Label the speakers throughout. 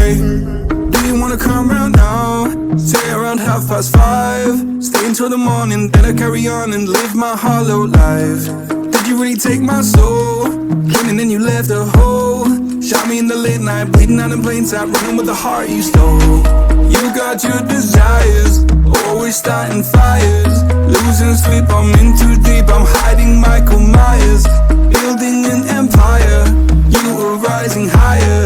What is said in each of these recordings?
Speaker 1: Hey, do you wanna come round now? Say around 5:30. Stay until the morning, then I carry on and live my hollow life. Did you really take my soul? And then you left a hole. Shot me in the late night, bleeding out in plain sight, running with the heart you stole. You got your desires, always starting fires. Losing sleep, I'm in too deep, I'm hiding Michael Myers. Building an empire, you were rising higher.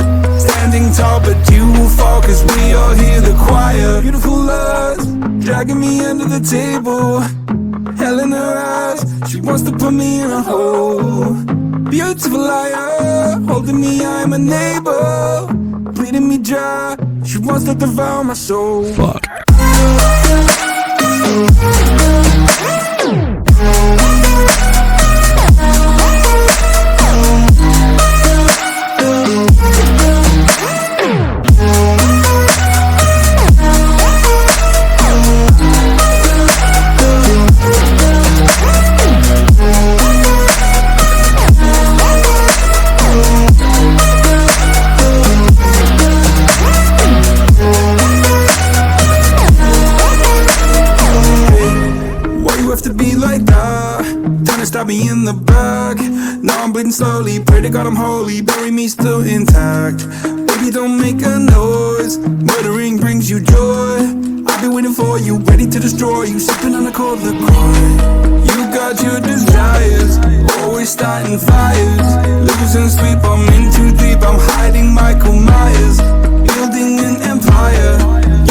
Speaker 1: Standing tall, but you will fall, cause we all hear the choir. Beautiful lust, dragging me under the table. Hell in her eyes, she wants to put me in a hole. Beautiful liar, holding me, I'm a neighbor. Bleeding me dry, she wants to devour my soul.
Speaker 2: Fuck.
Speaker 1: Stab me in the back. Now I'm bleeding slowly. Pray to God I'm holy. Bury me still intact. Baby, don't make a noise. Murdering brings you joy. I've been waiting for you, ready to destroy you. Sipping on the cold liqueur. You got your desires, always starting fires. Losing sleep, I'm in too deep, I'm hiding Michael Myers. Building an empire,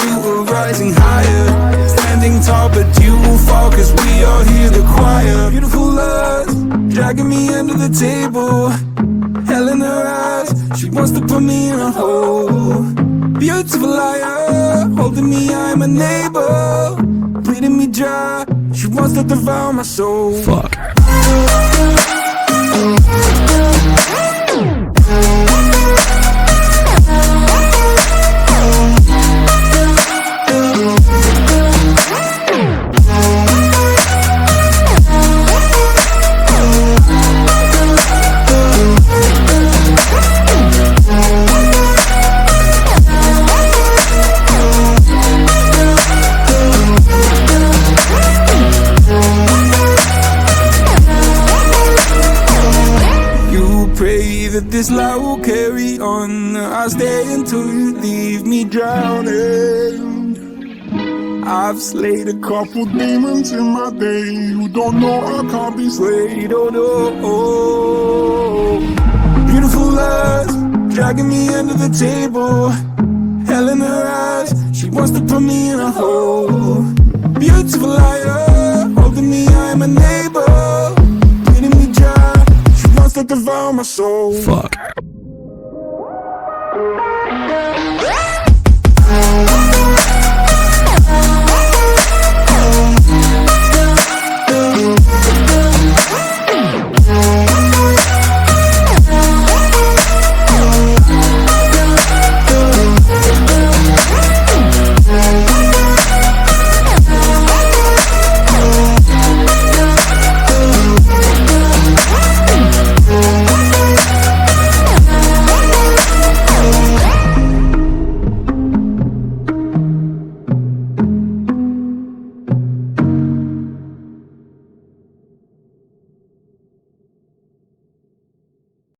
Speaker 1: you were rising higher. Standing tall, but you will fall, cause we all hear the choir. Beautiful lust, dragging me under the table. Hell in her eyes, she wants to put me in a hole. Beautiful liar, holding me, I'm a neighbor. Bleeding me dry, she wants to devour my soul.
Speaker 2: Fuck.
Speaker 1: Pray that this life will carry on. I'll stay until you leave me drowning. I've slayed a couple demons in my day. You don't know I can't be slayed, oh no. Beautiful lust, dragging me under the table. Hell in her eyes, she wants to put me in a hole. Beautiful liar, holding me, I'm a neighbor. Bleeding me dry, to devour my soul.
Speaker 2: Fuck.